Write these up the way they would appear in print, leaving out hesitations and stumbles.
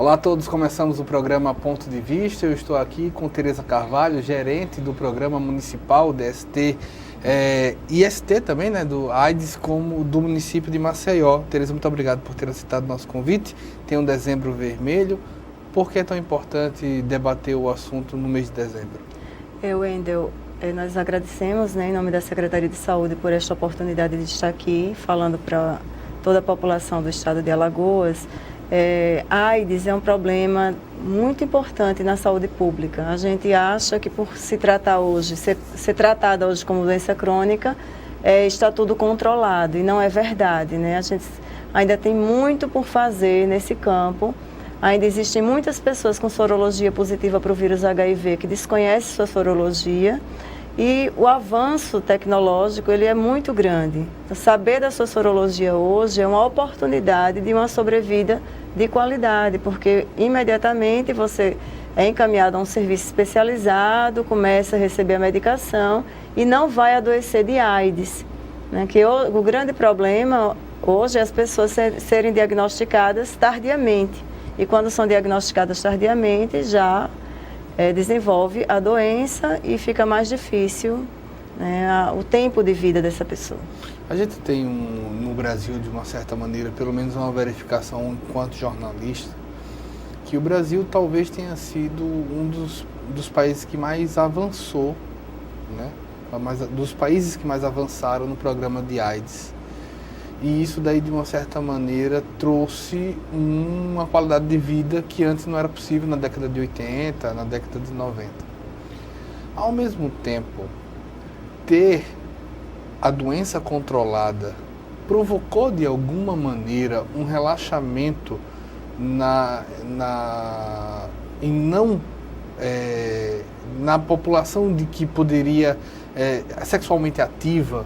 Olá a todos, começamos o programa Ponto de Vista. Eu estou aqui com Tereza Carvalho, gerente do Programa Municipal DST, IST também, né, do AIDS, como do município de Maceió. Tereza, muito obrigado por ter aceitado nosso convite. Tem um dezembro vermelho. Por que é tão importante debater o assunto no mês de dezembro? Wendel, nós agradecemos, né, em nome da Secretaria de Saúde por esta oportunidade de estar aqui falando para toda a população do estado de Alagoas. AIDS é um problema muito importante na saúde pública. A gente acha que por se tratar hoje, ser tratada hoje como doença crônica, está tudo controlado, e não é verdade, né? A gente ainda tem muito por fazer nesse campo. Ainda existem muitas pessoas com sorologia positiva para o vírus HIV que desconhecem sua sorologia, e o avanço tecnológico ele é muito grande. Saber da sua sorologia hoje é uma oportunidade de uma sobrevida de qualidade, porque imediatamente você é encaminhado a um serviço especializado, começa a receber a medicação e não vai adoecer de AIDS, né? Que o grande problema hoje é as pessoas serem diagnosticadas tardiamente. E quando são diagnosticadas tardiamente, já desenvolve a doença e fica mais difícil, né, o tempo de vida dessa pessoa. A gente tem no Brasil, de uma certa maneira, pelo menos uma verificação enquanto jornalista, que o Brasil talvez tenha sido um dos países que mais avançou, né, dos países que mais avançaram no programa de AIDS. E isso daí, de uma certa maneira, trouxe uma qualidade de vida que antes não era possível na década de 80, na década de 90. Ao mesmo tempo, ter a doença controlada provocou, de alguma maneira, um relaxamento na população de que poderia sexualmente ativa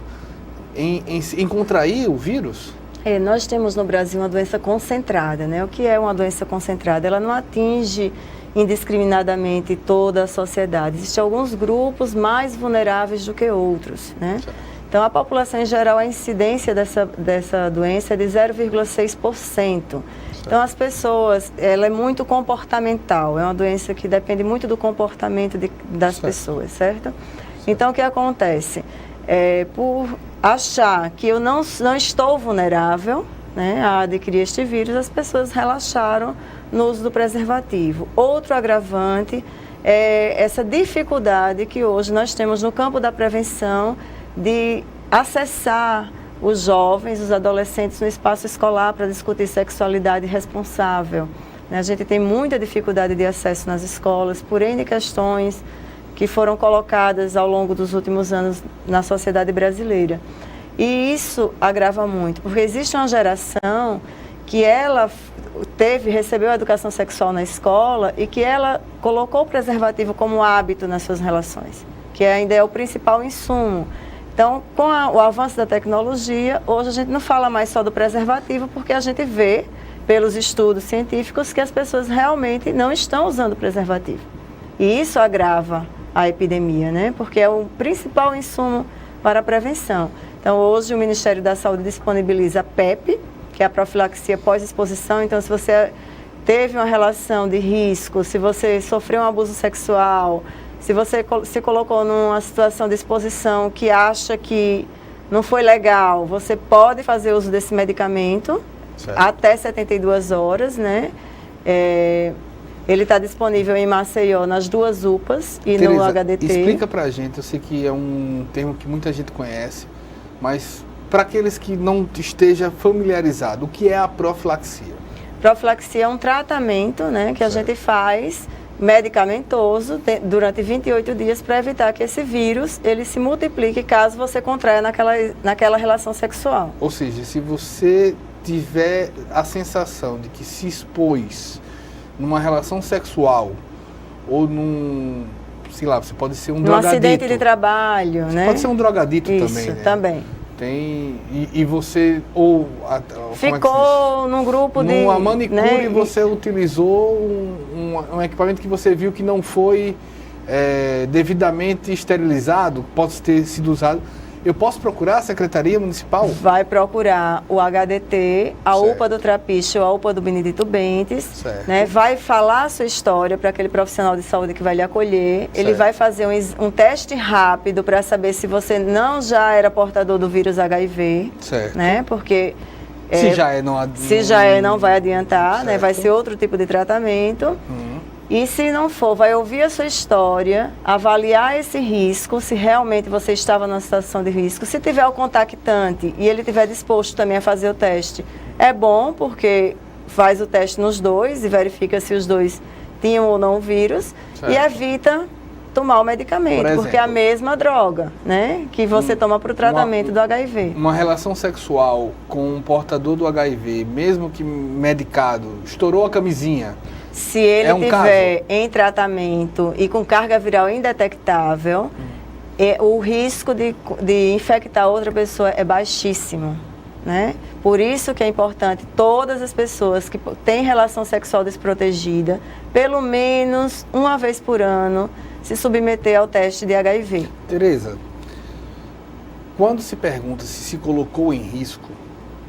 em contrair o vírus? Nós temos no Brasil uma doença concentrada, né? O que é uma doença concentrada? Ela não atinge indiscriminadamente toda a sociedade. Existem alguns grupos mais vulneráveis do que outros, né? Então, a população em geral, a incidência dessa doença é de 0,6%. Então, as pessoas, ela é muito comportamental, é uma doença que depende muito do comportamento das pessoas, certo? Então, o que acontece? Por achar que eu não estou vulnerável, né, a adquirir este vírus, as pessoas relaxaram no uso do preservativo. Outro agravante é essa dificuldade que hoje nós temos no campo da prevenção de acessar os jovens, os adolescentes no espaço escolar para discutir sexualidade responsável. A gente tem muita dificuldade de acesso nas escolas por N questões que foram colocadas ao longo dos últimos anos na sociedade brasileira. E isso agrava muito, porque existe uma geração que ela recebeu a educação sexual na escola e que ela colocou o preservativo como hábito nas suas relações, que ainda é o principal insumo. Então, com o avanço da tecnologia, hoje a gente não fala mais só do preservativo, porque a gente vê, pelos estudos científicos, que as pessoas realmente não estão usando o preservativo. E isso agrava a epidemia, né? Porque é o principal insumo para a prevenção. Então, hoje o Ministério da Saúde disponibiliza a PEP, que é a profilaxia pós-exposição. Então, se você teve uma relação de risco, se você sofreu um abuso sexual, se você se colocou numa situação de exposição que acha que não foi legal, você pode fazer uso desse medicamento até 72 horas, né? Ele está disponível em Maceió nas 2 UPAs e Tereza, no HDT. Explica pra gente, eu sei que é um termo que muita gente conhece, mas para aqueles que não esteja familiarizado, o que é a profilaxia? Profilaxia é um tratamento, né, que a gente faz medicamentoso durante 28 dias para evitar que esse vírus ele se multiplique caso você contraia naquela relação sexual. Ou seja, se você tiver a sensação de que se expôs numa relação sexual ou sei lá, você pode ser um drogadito. Acidente de trabalho, né? Pode ser um drogadito Isso, também, né? Também. E você, ficou num grupo de... Numa manicure, né? Você utilizou um equipamento que você viu que não foi devidamente esterilizado, pode ter sido usado. Eu posso procurar a Secretaria Municipal? Vai procurar o HDT, a Certo. UPA do Trapiche ou a UPA do Benedito Bentes, Certo. né? Vai falar a sua história para aquele profissional de saúde que vai lhe acolher. Ele Certo. vai fazer um teste rápido para saber se você não já era portador do vírus HIV, Certo. né? Porque Se já é, não não vai adiantar, né? Vai Certo. ser outro tipo de tratamento. E se não for, vai ouvir a sua história, avaliar esse risco, se realmente você estava numa situação de risco. Se tiver o contactante e ele estiver disposto também a fazer o teste, é bom porque faz o teste nos dois e verifica se os dois tinham ou não o vírus. Certo. E evita tomar o medicamento, Por porque é a exemplo, mesma droga, né, que você toma para o tratamento do HIV. Uma relação sexual com um portador do HIV, mesmo que medicado, estourou a camisinha. Se ele É um estiver em tratamento e com carga viral indetectável, o risco de infectar outra pessoa é baixíssimo, né? Por isso que é importante todas as pessoas que têm relação sexual desprotegida, pelo menos uma vez por ano, se submeter ao teste de HIV. Tereza, quando se pergunta se colocou em risco,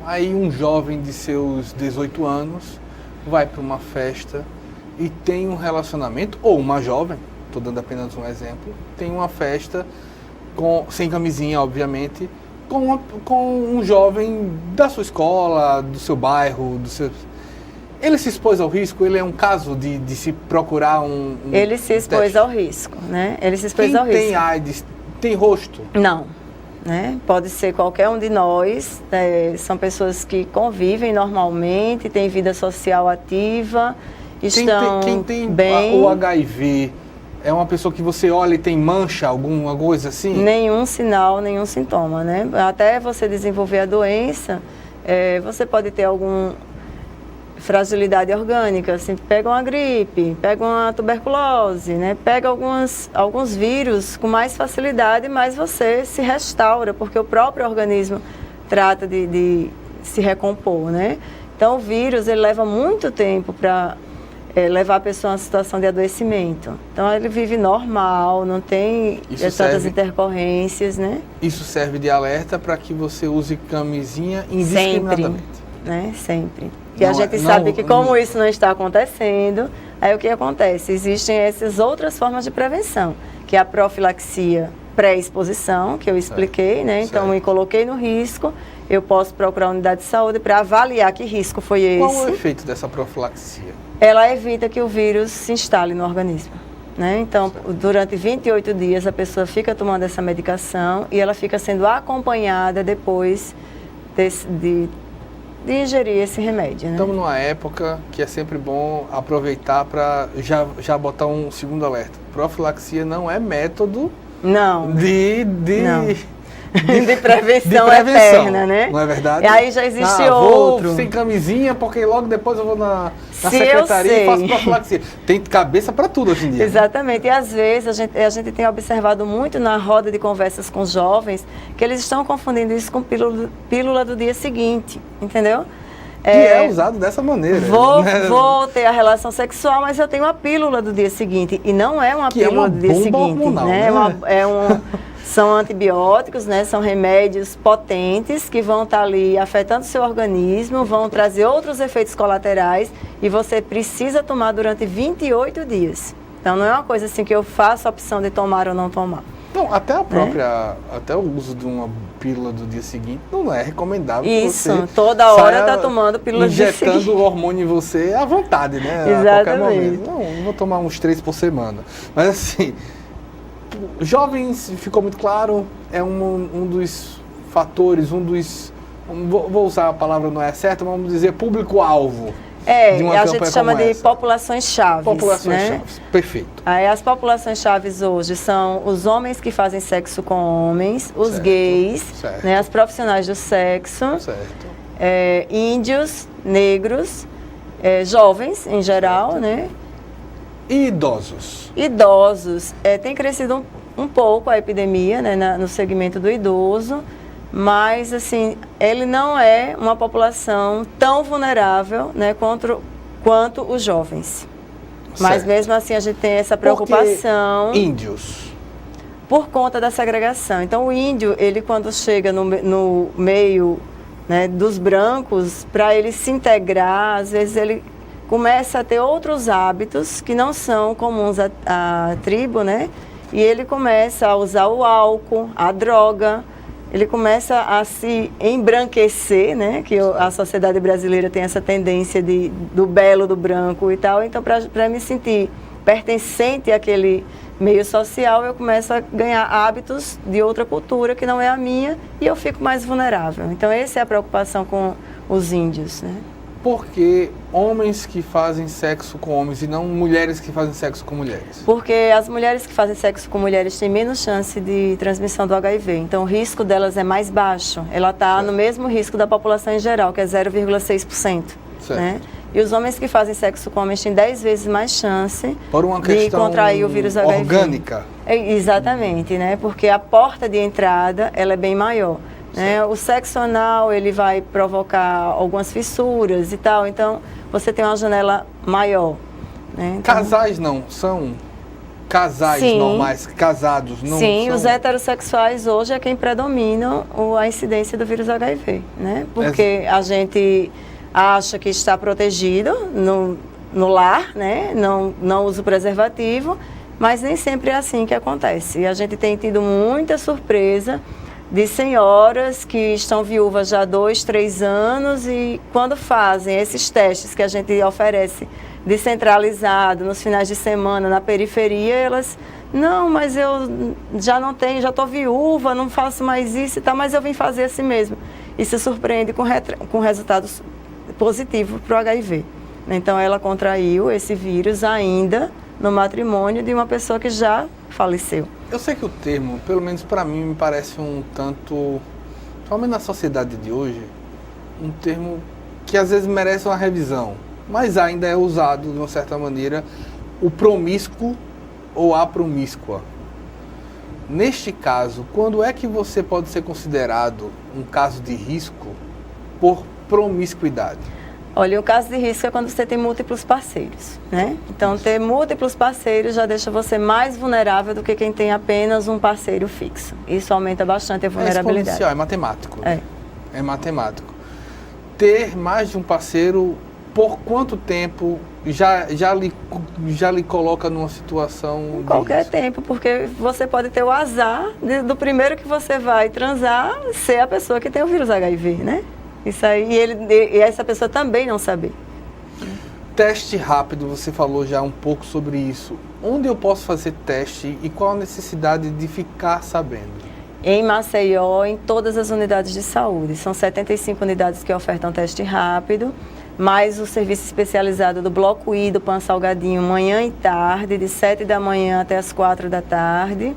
aí um jovem de seus 18 anos vai para uma festa e tem um relacionamento, ou uma jovem, estou dando apenas um exemplo, tem uma festa sem camisinha, obviamente, com um jovem da sua escola, do seu bairro, Ele se expôs ao risco? Ele é um caso de se procurar Ele se expôs teste? ao risco, né? Ele se expôs Quem ao risco. tem AIDS tem rosto? Não, né? Pode ser qualquer um de nós, são pessoas que convivem normalmente, têm vida social ativa, estão Quem tem bem. o HIV é uma pessoa que você olha e tem mancha, alguma coisa assim? Nenhum sinal, nenhum sintoma, né? Até você desenvolver a doença, você pode ter alguma fragilidade orgânica, assim, pega uma gripe, pega uma tuberculose, né? Pega alguns vírus com mais facilidade, mas você se restaura, porque o próprio organismo trata de se recompor, né? Então o vírus, ele leva muito tempo para levar a pessoa a uma situação de adoecimento. Então ele vive normal, não tem tantas intercorrências, né? Isso serve de alerta para que você use camisinha indiscriminadamente. Sempre, né? Sempre. Que a gente sabe que como isso não está acontecendo, aí o que acontece? Existem essas outras formas de prevenção, que é a profilaxia pré-exposição, que eu expliquei, né? Então, me coloquei no risco, eu posso procurar a unidade de saúde para avaliar que risco foi esse. Qual é o efeito dessa profilaxia? Ela evita que o vírus se instale no organismo, né? Então, durante 28 dias, a pessoa fica tomando essa medicação e ela fica sendo acompanhada depois de ingerir esse remédio, né? Estamos numa época que é sempre bom aproveitar para já botar um segundo alerta. Profilaxia não é método não. de prevenção eterna, né? Não é verdade? E aí já existe outro. Vou sem camisinha, porque logo depois eu vou na secretaria e faço profilaxia. Tem cabeça para tudo hoje em dia. Exatamente. E às vezes a gente tem observado muito na roda de conversas com jovens que eles estão confundindo isso com pílula do dia seguinte, entendeu? Que é usado dessa maneira. Vou ter a relação sexual, mas eu tenho a pílula do dia seguinte. E não é uma pílula do dia seguinte. Hormonal, né? né? São antibióticos, né? São remédios potentes que vão estar ali afetando o seu organismo, vão trazer outros efeitos colaterais e você precisa tomar durante 28 dias. Então não é uma coisa assim que eu faço a opção de tomar ou não tomar. Não, até a própria, até o uso de uma pílula do dia seguinte não é recomendável. Isso, você toda hora tá tomando pílula do dia seguinte. Injetando hormônio em você à vontade, né? Exatamente. A qualquer momento. Não vou tomar uns 3 por semana. Mas assim, jovens, ficou muito claro, é um dos fatores, vou usar a palavra não é certa, mas vamos dizer público-alvo. A gente chama de populações-chave. Populações-chaves, né? Perfeito. Aí as populações-chaves hoje são os homens que fazem sexo com homens, os gays, né, as profissionais do sexo, índios, negros, jovens em geral, né? E idosos? Idosos. Tem crescido um pouco a epidemia, né, no segmento do idoso, mas assim, ele não é uma população tão vulnerável, né, quanto os jovens. Mas mesmo assim a gente tem essa preocupação. Índios? por conta da segregação. Então, o índio, ele quando chega no meio, né, dos brancos, para ele se integrar, às vezes ele começa a ter outros hábitos que não são comuns à tribo, né? E ele começa a usar o álcool, a droga, ele começa a se embranquecer, né? Que a sociedade brasileira tem essa tendência do belo, do branco e tal. Então, para me sentir pertencente àquele meio social, eu começo a ganhar hábitos de outra cultura que não é a minha e eu fico mais vulnerável. Então, essa é a preocupação com os índios, né? Por que homens que fazem sexo com homens e não mulheres que fazem sexo com mulheres? Porque as mulheres que fazem sexo com mulheres têm menos chance de transmissão do HIV. Então, o risco delas é mais baixo. Ela está no mesmo risco da população em geral, que é 0,6%. Né? E os homens que fazem sexo com homens têm 10 vezes mais chance por uma questão de contrair o vírus HIV. Orgânica? Exatamente, né? Porque a porta de entrada ela é bem maior. Né? O sexo anal, ele vai provocar algumas fissuras e tal, então você tem uma janela maior. Né? Então, casais não são casais normais, casados não sim, são? Os heterossexuais hoje é quem predomina a incidência do vírus HIV, né? Porque a gente acha que está protegido no lar, né? Não usa o preservativo, mas nem sempre é assim que acontece. E a gente tem tido muita surpresa de senhoras que estão viúvas já há 2, 3 anos e quando fazem esses testes que a gente oferece descentralizado, nos finais de semana, na periferia, elas, não, mas eu já não tenho, já estou viúva, não faço mais isso e tal, mas eu vim fazer assim mesmo. E se surpreende com resultados positivos para o HIV. Então, ela contraiu esse vírus ainda no matrimônio de uma pessoa que já faleceu. Eu sei que o termo, pelo menos para mim, me parece um tanto, principalmente na sociedade de hoje, um termo que às vezes merece uma revisão, mas ainda é usado de uma certa maneira, o promíscuo ou a promíscua. Neste caso, quando é que você pode ser considerado um caso de risco por promiscuidade? Olha, o caso de risco é quando você tem múltiplos parceiros, né? Então, ter múltiplos parceiros já deixa você mais vulnerável do que quem tem apenas um parceiro fixo. Isso aumenta bastante a vulnerabilidade. É exponencial, é matemático. É matemático. Ter mais de um parceiro, por quanto tempo já lhe coloca numa situação em qualquer tempo, porque você pode ter o azar do primeiro que você vai transar ser a pessoa que tem o vírus HIV, né? Isso aí, e essa pessoa também não saber. Teste rápido, você falou já um pouco sobre isso. Onde eu posso fazer teste e qual a necessidade de ficar sabendo? Em Maceió, em todas as unidades de saúde. São 75 unidades que ofertam teste rápido, mais o serviço especializado do Bloco I, do Pan Salgadinho, manhã e tarde, de 7 da manhã até as 4 da tarde.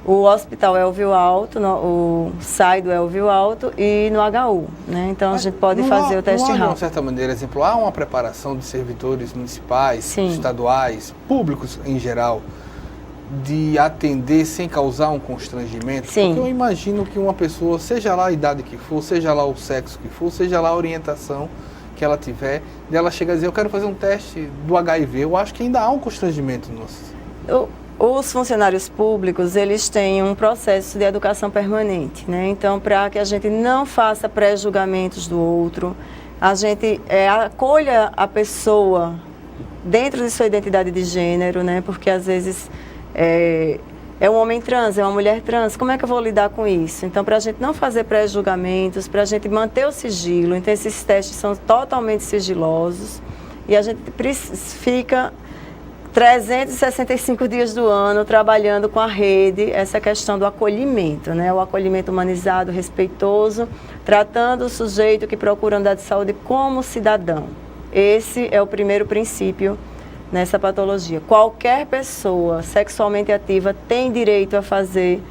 O Hospital Elvio Alto, o SAI do Elvio Alto e no HU, né? Então, a gente pode fazer o teste rápido. De uma certa maneira, exemplo, há uma preparação de servidores municipais, estaduais, públicos em geral, de atender sem causar um constrangimento? Sim. Porque eu imagino que uma pessoa, seja lá a idade que for, seja lá o sexo que for, seja lá a orientação que ela tiver, dela chegar a dizer, eu quero fazer um teste do HIV, eu acho que ainda há um constrangimento nosso. Os funcionários públicos, eles têm um processo de educação permanente, né? Então, para que a gente não faça pré-julgamentos do outro, a gente acolha a pessoa dentro de sua identidade de gênero, né? Porque, às vezes, é um homem trans, é uma mulher trans, como é que eu vou lidar com isso? Então, para a gente não fazer pré-julgamentos, para a gente manter o sigilo, então esses testes são totalmente sigilosos e a gente fica 365 dias do ano trabalhando com a rede, essa questão do acolhimento, né? O acolhimento humanizado, respeitoso, tratando o sujeito que procura andar de saúde como cidadão. Esse é o primeiro princípio nessa patologia. Qualquer pessoa sexualmente ativa tem direito a fazer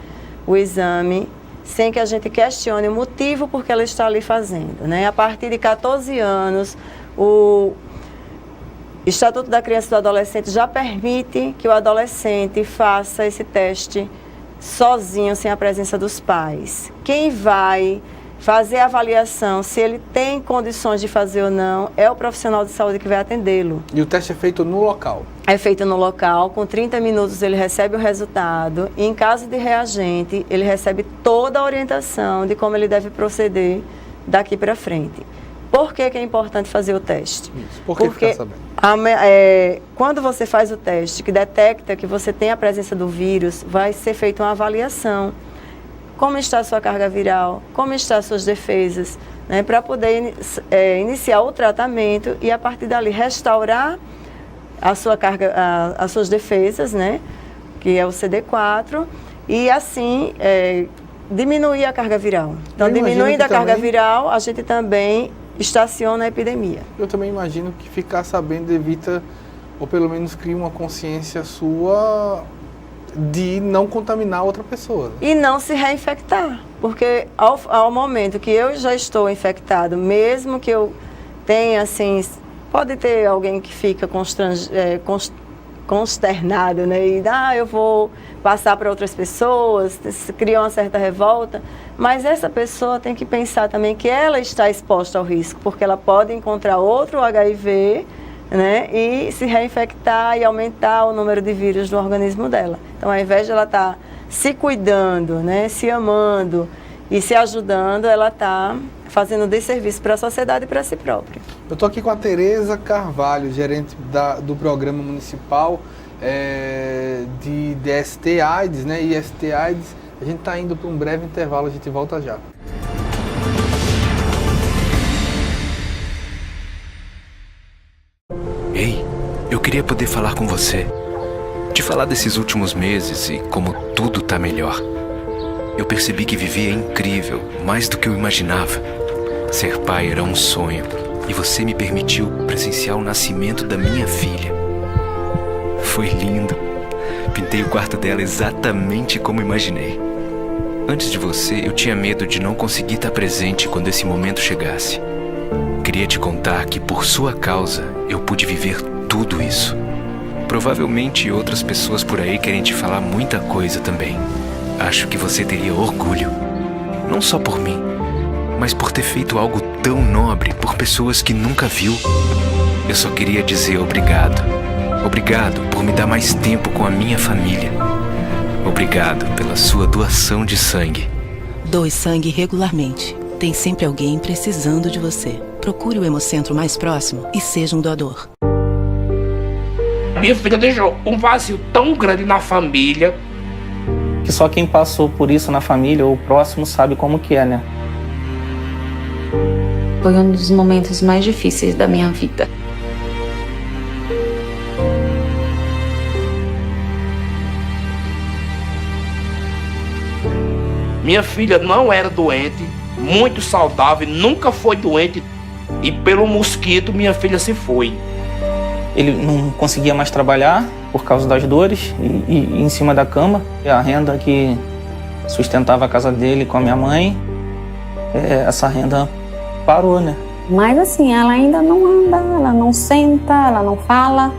o exame sem que a gente questione o motivo por que ela está ali fazendo, né? A partir de 14 anos, o Estatuto da Criança e do Adolescente já permite que o adolescente faça esse teste sozinho, sem a presença dos pais. Quem vai fazer a avaliação, se ele tem condições de fazer ou não, é o profissional de saúde que vai atendê-lo. E o teste é feito no local? É feito no local, com 30 minutos ele recebe o resultado e em caso de reagente, ele recebe toda a orientação de como ele deve proceder daqui para frente. Por que é importante fazer o teste? Isso. Por que Porque ficar sabendo? Quando você faz o teste que detecta que você tem a presença do vírus, vai ser feita uma avaliação. Como está a sua carga viral, como estão as suas defesas, né, para poder iniciar o tratamento e a partir dali restaurar a sua carga, as suas defesas, né, que é o CD4, e assim diminuir a carga viral. Então, diminuindo a carga viral, a gente também estaciona a epidemia. Eu também imagino que ficar sabendo evita, ou pelo menos cria uma consciência sua de não contaminar outra pessoa. E não se reinfectar, porque ao momento que eu já estou infectado, mesmo que eu tenha, assim, pode ter alguém que fica consternado, né? E eu vou passar para outras pessoas, cria uma certa revolta, mas essa pessoa tem que pensar também que ela está exposta ao risco, porque ela pode encontrar outro HIV, né, e se reinfectar e aumentar o número de vírus no organismo dela. Então, ao invés de ela estar se cuidando, né, se amando e se ajudando, ela está fazendo desserviço para a sociedade e para si própria. Eu estou aqui com a Tereza Carvalho, gerente do Programa Municipal de DST-AIDS, né, IST-AIDS. A gente está indo para um breve intervalo, a gente volta já. Ei, eu queria poder falar com você. Te falar desses últimos meses e como tudo tá melhor. Eu percebi que viver é incrível, mais do que eu imaginava. Ser pai era um sonho e você me permitiu presenciar o nascimento da minha filha. Foi lindo. Pintei o quarto dela exatamente como imaginei. Antes de você, eu tinha medo de não conseguir estar presente quando esse momento chegasse. Queria te contar que por sua causa eu pude viver tudo isso. Provavelmente outras pessoas por aí querem te falar muita coisa também. Acho que você teria orgulho. Não só por mim, mas por ter feito algo tão nobre por pessoas que nunca viu. Eu só queria dizer obrigado. Obrigado por me dar mais tempo com a minha família. Obrigado pela sua doação de sangue. Doe sangue regularmente. Tem sempre alguém precisando de você. Procure o Hemocentro mais próximo e seja um doador. Minha filha deixou um vazio tão grande na família. Que só quem passou por isso na família ou próximo sabe como que é, né? Foi um dos momentos mais difíceis da minha vida. Minha filha não era doente, muito saudável, nunca foi doente. E pelo mosquito, minha filha se foi. Ele não conseguia mais trabalhar por causa das dores e em cima da cama. E a renda que sustentava a casa dele com a minha mãe, essa renda parou, né? Mas assim, ela ainda não anda, ela não senta, ela não fala.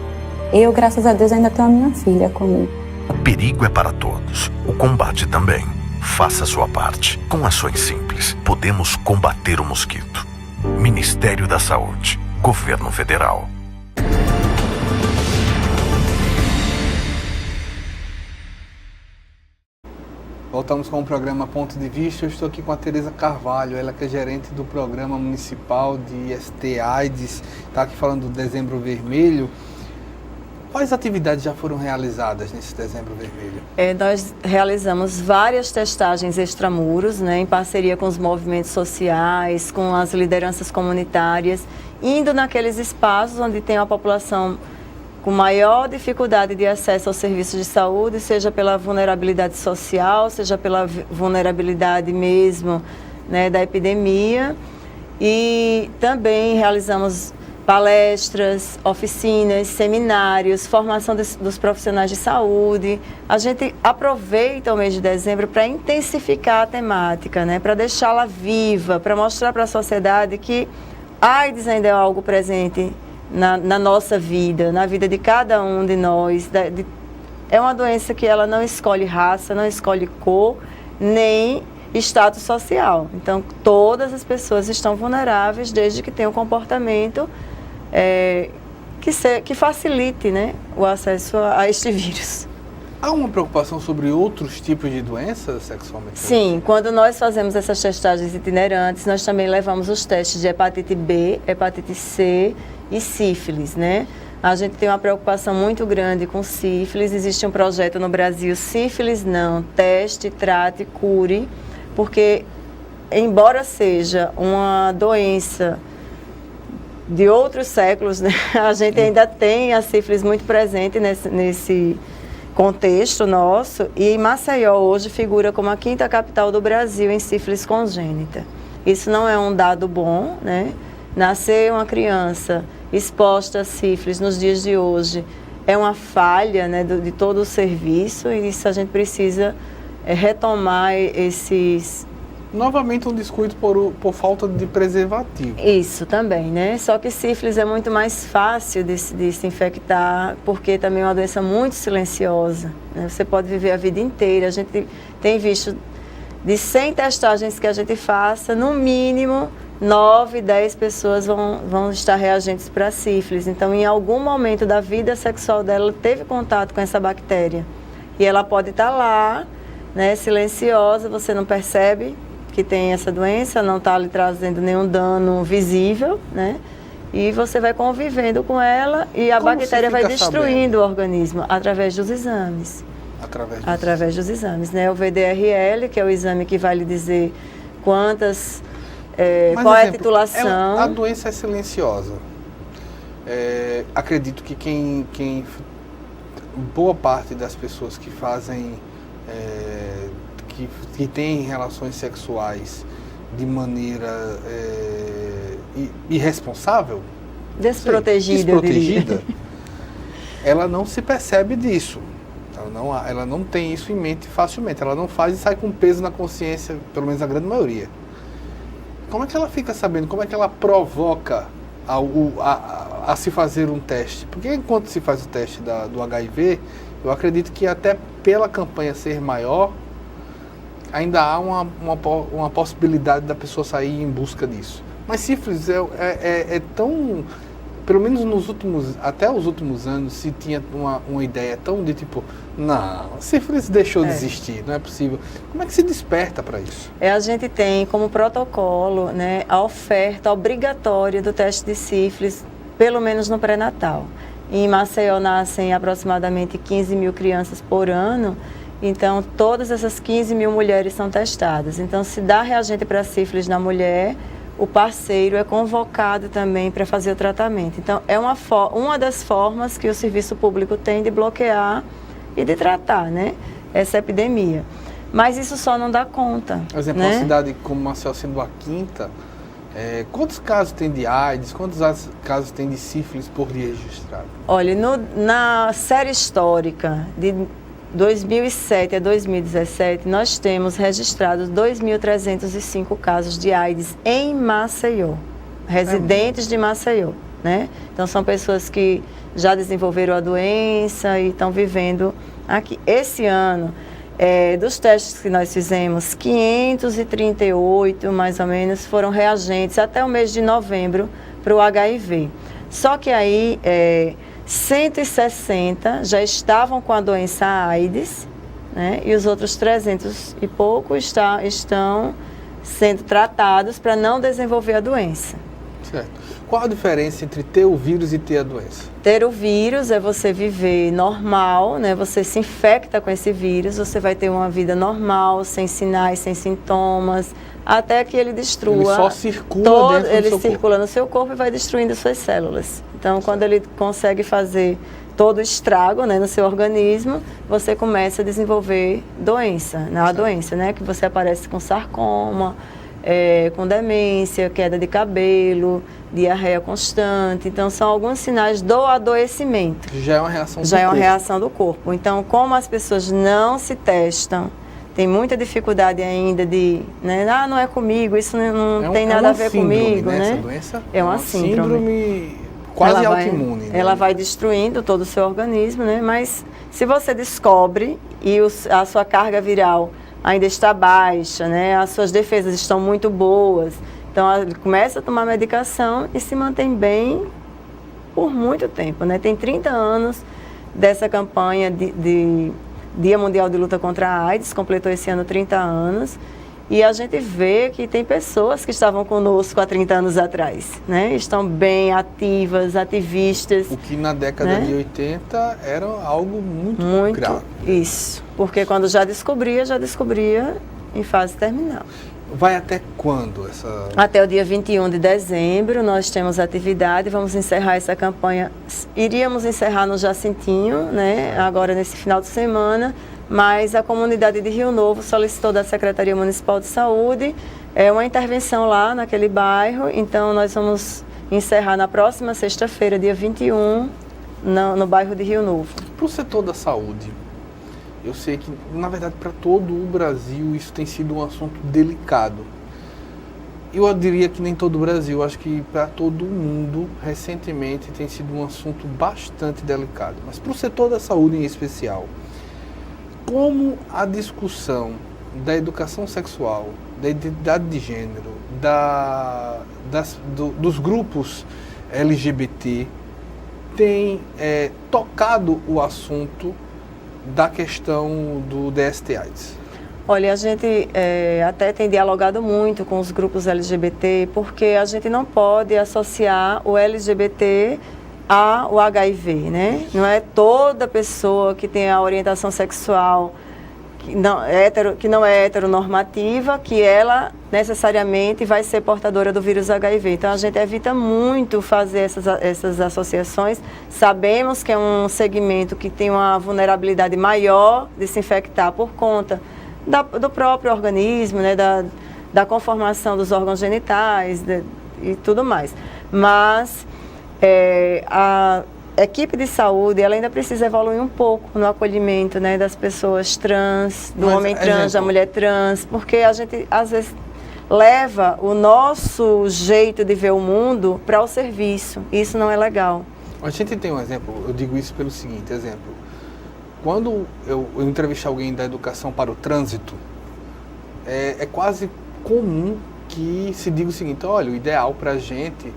Eu, graças a Deus, ainda tenho a minha filha comigo. O perigo é para todos, o combate também. Faça a sua parte. Com ações simples, podemos combater o mosquito. Ministério da Saúde, Governo Federal. Voltamos com o programa Ponto de Vista. Eu estou aqui com a Tereza Carvalho, ela que é gerente do Programa Municipal de IST-AIDS. Está aqui falando do Dezembro Vermelho. Quais atividades já foram realizadas nesse Dezembro Vermelho? Nós realizamos várias testagens extramuros, né, em parceria com os movimentos sociais, com as lideranças comunitárias, indo naqueles espaços onde tem a população com maior dificuldade de acesso aos serviços de saúde, seja pela vulnerabilidade social, seja pela vulnerabilidade mesmo, né, da epidemia. E também realizamos palestras, oficinas, seminários, formação dos profissionais de saúde. A gente aproveita o mês de dezembro para intensificar a temática, né? Para deixá-la viva, para mostrar para a sociedade que a AIDS ainda é algo presente na nossa vida, na vida de cada um de nós. É uma doença que ela não escolhe raça, não escolhe cor, nem status social. Então, todas as pessoas estão vulneráveis desde que tenham um comportamento que facilite, né, o acesso a este vírus. Há uma preocupação sobre outros tipos de doenças sexualmente? Sim, quando nós fazemos essas testagens itinerantes, nós também levamos os testes de hepatite B, hepatite C e sífilis, né? A gente tem uma preocupação muito grande com sífilis. Existe um projeto no Brasil, Sífilis Não, Teste, Trate, Cure, porque, embora seja uma doença de outros séculos, né, a gente ainda tem a sífilis muito presente nesse contexto nosso, e Maceió hoje figura como a 5ª capital do Brasil em sífilis congênita. Isso não é um dado bom, né? Nascer uma criança exposta a sífilis nos dias de hoje é uma falha, né, de todo o serviço, e isso a gente precisa retomar esses... Novamente um descuido por falta de preservativo. Isso também, né? Só que sífilis é muito mais fácil de se infectar, porque também é uma doença muito silenciosa, né? Você pode viver a vida inteira. A gente tem visto de 100 testagens que a gente faça, no mínimo 9, 10 pessoas vão estar reagentes para sífilis. Então, em algum momento da vida sexual dela, teve contato com essa bactéria. E ela pode estar lá, né, silenciosa, você não percebe que tem essa doença, não está lhe trazendo nenhum dano visível, né? E você vai convivendo com ela e a bactéria vai destruindo o organismo através dos exames. Através dos exames, né? O VDRL, que é o exame que vai lhe dizer quantas... qual é a titulação. A doença é silenciosa. Acredito que boa parte das pessoas que fazem... que têm relações sexuais de maneira irresponsável, desprotegida, ela não se percebe disso. Ela não tem isso em mente facilmente. Ela não faz e sai com peso na consciência, pelo menos a grande maioria. Como é que ela fica sabendo? Como é que ela provoca a se fazer um teste? Porque enquanto se faz o teste do HIV, eu acredito que até pela campanha ser maior, ainda há uma possibilidade da pessoa sair em busca disso. Mas sífilis é tão... Pelo menos até os últimos anos, se tinha uma ideia tão de tipo, não, sífilis deixou de existir, não é possível. Como é que se desperta para isso? A gente tem como protocolo, né, a oferta obrigatória do teste de sífilis, pelo menos no pré-natal. Em Maceió nascem aproximadamente 15 mil crianças por ano, então todas essas 15 mil mulheres são testadas. Então, se dá reagente para sífilis na mulher, o parceiro é convocado também para fazer o tratamento. Então, é uma das formas que o serviço público tem de bloquear e de tratar, né, essa epidemia. Mas isso só não dá conta. Por exemplo, né? Uma cidade como Maceió sendo a 5ª, quantos casos tem de AIDS, quantos casos tem de sífilis por dia registrado? Olha, na série histórica de 2007 a 2017, nós temos registrados 2.305 casos de AIDS em Maceió, residentes de Maceió, né? Então, são pessoas que já desenvolveram a doença e estão vivendo aqui. Esse ano, dos testes que nós fizemos, 538, mais ou menos, foram reagentes até o mês de novembro para o HIV. Só que aí... 160 já estavam com a doença AIDS, né? E os outros 300 e pouco estão sendo tratados para não desenvolver a doença. Certo. Qual a diferença entre ter o vírus e ter a doença? Ter o vírus é você viver normal, né? Você se infecta com esse vírus, você vai ter uma vida normal, sem sinais, sem sintomas, até que ele destrua. Ele só circula no seu corpo e vai destruindo suas células. Então, quando ele consegue fazer todo o estrago, né, no seu organismo, você começa a desenvolver doença, né? Que você aparece com sarcoma, com demência, queda de cabelo, diarreia constante. Então, são alguns sinais do adoecimento. Já é uma reação do corpo. Já é uma reação do corpo. Então, como as pessoas não se testam, tem muita dificuldade ainda de, né, não é comigo, isso não tem nada a ver comigo, né? Essa doença é uma síndrome quase autoimune. Né? Ela vai destruindo todo o seu organismo, né? Mas se você descobre e a sua carga viral ainda está baixa, né? As suas defesas estão muito boas. Então, ele começa a tomar medicação e se mantém bem por muito tempo, né? Tem 30 anos dessa campanha de Dia Mundial de Luta contra a AIDS, completou esse ano 30 anos. E a gente vê que tem pessoas que estavam conosco há 30 anos atrás, né? Estão bem ativas, ativistas. O que na década, né, de 80 era algo muito grave. Isso, porque quando já descobria em fase terminal. Vai até quando essa... Até o dia 21 de dezembro nós temos atividade, vamos encerrar essa campanha. Iríamos encerrar no Jacintinho, né? Agora nesse final de semana, mas a comunidade de Rio Novo solicitou da Secretaria Municipal de Saúde uma intervenção lá naquele bairro, então nós vamos encerrar na próxima sexta-feira, dia 21, no bairro de Rio Novo. Para o setor da saúde, eu sei que, na verdade, para todo o Brasil isso tem sido um assunto delicado. Eu diria que nem todo o Brasil, acho que para todo o mundo, recentemente, tem sido um assunto bastante delicado. Mas para o setor da saúde em especial, como a discussão da educação sexual, da identidade de gênero, dos grupos LGBT tem tocado o assunto da questão do DST/AIDS? Olha, a gente até tem dialogado muito com os grupos LGBT, porque a gente não pode associar o LGBT ao HIV, né? Não é toda pessoa que tem a orientação sexual que não é heteronormativa, que ela necessariamente vai ser portadora do vírus HIV. Então, a gente evita muito fazer essas associações. Sabemos que é um segmento que tem uma vulnerabilidade maior de se infectar por conta do próprio organismo, né? Da conformação dos órgãos genitais e tudo mais. Mas a equipe de saúde, ela ainda precisa evoluir um pouco no acolhimento, né, das pessoas trans, do homem trans, da mulher trans, porque a gente, às vezes, leva o nosso jeito de ver o mundo para o serviço. Isso não é legal. A gente tem um exemplo, eu digo isso pelo seguinte, exemplo. Quando eu entrevistar alguém da educação para o trânsito, é quase comum que se diga o seguinte: olha, o ideal para a gente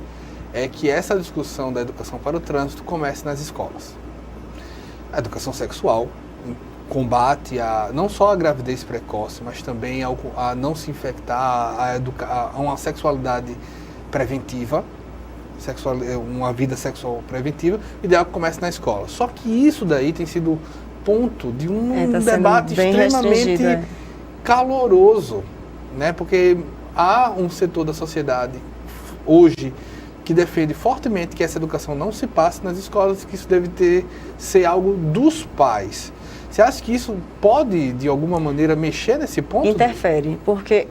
é que essa discussão da educação para o trânsito comece nas escolas. A educação sexual combate não só a gravidez precoce, mas também a não se infectar, a uma sexualidade preventiva, uma vida sexual preventiva, o ideal é que comece na escola. Só que isso daí tem sido ponto de um debate extremamente caloroso, né? Porque há um setor da sociedade hoje que defende fortemente que essa educação não se passe nas escolas, que isso deve ser algo dos pais. Você acha que isso pode, de alguma maneira, mexer nesse ponto? Interfere, porque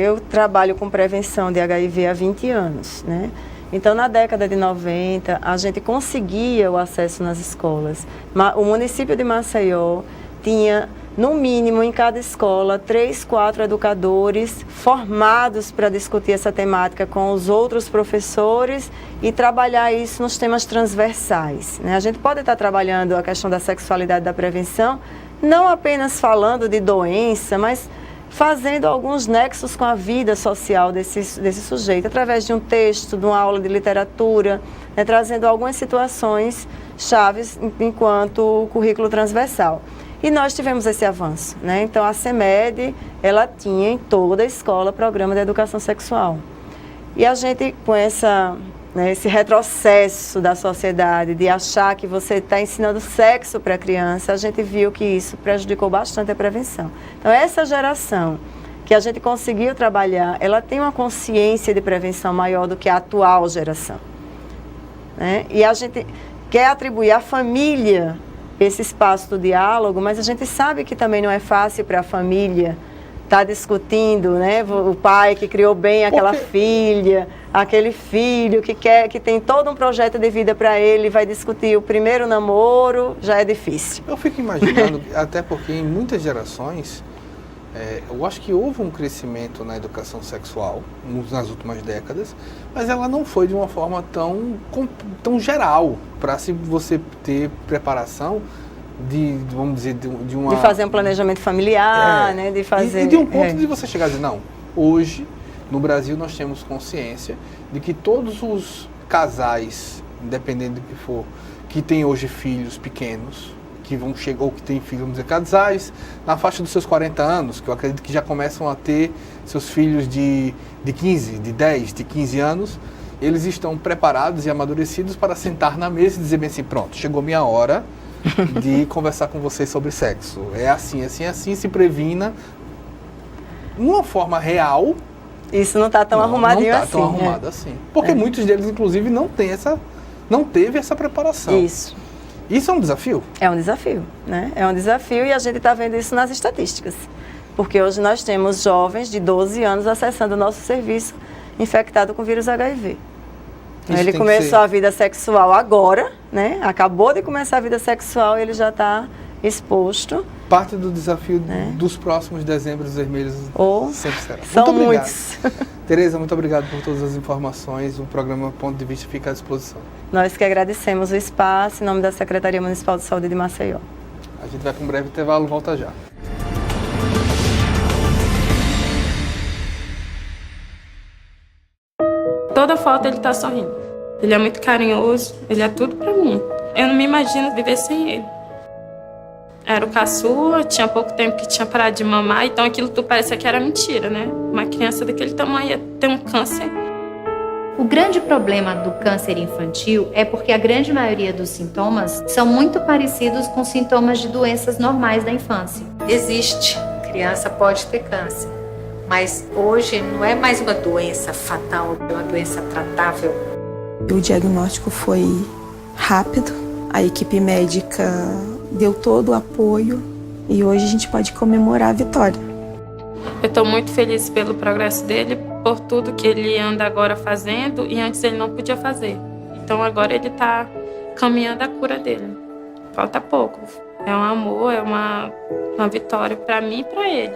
eu trabalho com prevenção de HIV há 20 anos, né? Então, na década de 90, a gente conseguia o acesso nas escolas. O município de Maceió tinha, no mínimo, em cada escola, 3, 4 educadores formados para discutir essa temática com os outros professores e trabalhar isso nos temas transversais, né? A gente pode estar trabalhando a questão da sexualidade da prevenção, não apenas falando de doença, mas fazendo alguns nexos com a vida social desse sujeito, através de um texto, de uma aula de literatura, né, trazendo algumas situações chaves enquanto currículo transversal. E nós tivemos esse avanço, né? Então, a CEMED, ela tinha em toda a escola programa de educação sexual. E a gente, com esse retrocesso da sociedade, de achar que você está ensinando sexo para a criança, a gente viu que isso prejudicou bastante a prevenção. Então, essa geração que a gente conseguiu trabalhar, ela tem uma consciência de prevenção maior do que a atual geração, né? E a gente quer atribuir à família esse espaço do diálogo, mas a gente sabe que também não é fácil para a família estar discutindo, né? O pai que criou bem aquela filha, aquele filho que tem todo um projeto de vida para ele, vai discutir o primeiro namoro, já é difícil. Eu fico imaginando, até porque em muitas gerações, eu acho que houve um crescimento na educação sexual nas últimas décadas, mas ela não foi de uma forma tão geral, para se você ter preparação vamos dizer, de uma... De fazer um planejamento familiar, né? De fazer... E de um ponto de você chegar a dizer, não, hoje, no Brasil, nós temos consciência de que todos os casais, independente do que for, que têm hoje filhos pequenos, que vão chegar, ou que têm filhos, vamos dizer, casais na faixa dos seus 40 anos, que eu acredito que já começam a ter seus filhos de 15, de 10, de 15 anos, eles estão preparados e amadurecidos para sentar na mesa e dizer bem assim, pronto, chegou minha hora de conversar com vocês sobre sexo. É assim, assim, assim, se previna. Uma forma real. Isso não está tão arrumadinho assim. Não está tão arrumado assim. Porque muitos deles, inclusive, não teve essa preparação. Isso é um desafio? É um desafio, né? É um desafio e a gente está vendo isso nas estatísticas. Porque hoje nós temos jovens de 12 anos acessando o nosso serviço infectado com vírus HIV. Ele começou a vida sexual agora, né? Acabou de começar a vida sexual e ele já está exposto. Parte do desafio dos próximos dezembros vermelhos sempre será. São muitos. Tereza, muito obrigado por todas as informações. O programa Ponto de Vista fica à disposição. Nós que agradecemos o espaço em nome da Secretaria Municipal de Saúde de Maceió. A gente vai para um breve intervalo, volta já. Toda foto ele tá sorrindo. Ele é muito carinhoso, ele é tudo pra mim. Eu não me imagino viver sem ele. Era o caçula, tinha pouco tempo que tinha parado de mamar, então aquilo tudo parecia que era mentira, né? Uma criança daquele tamanho ia ter um câncer. O grande problema do câncer infantil é porque a grande maioria dos sintomas são muito parecidos com sintomas de doenças normais da infância. Existe, criança pode ter câncer. Mas hoje não é mais uma doença fatal, é uma doença tratável. O diagnóstico foi rápido, a equipe médica deu todo o apoio e hoje a gente pode comemorar a vitória. Eu estou muito feliz pelo progresso dele, por tudo que ele anda agora fazendo e antes ele não podia fazer. Então agora ele está caminhando a cura dele. Falta pouco. É um amor, é uma vitória para mim e para ele.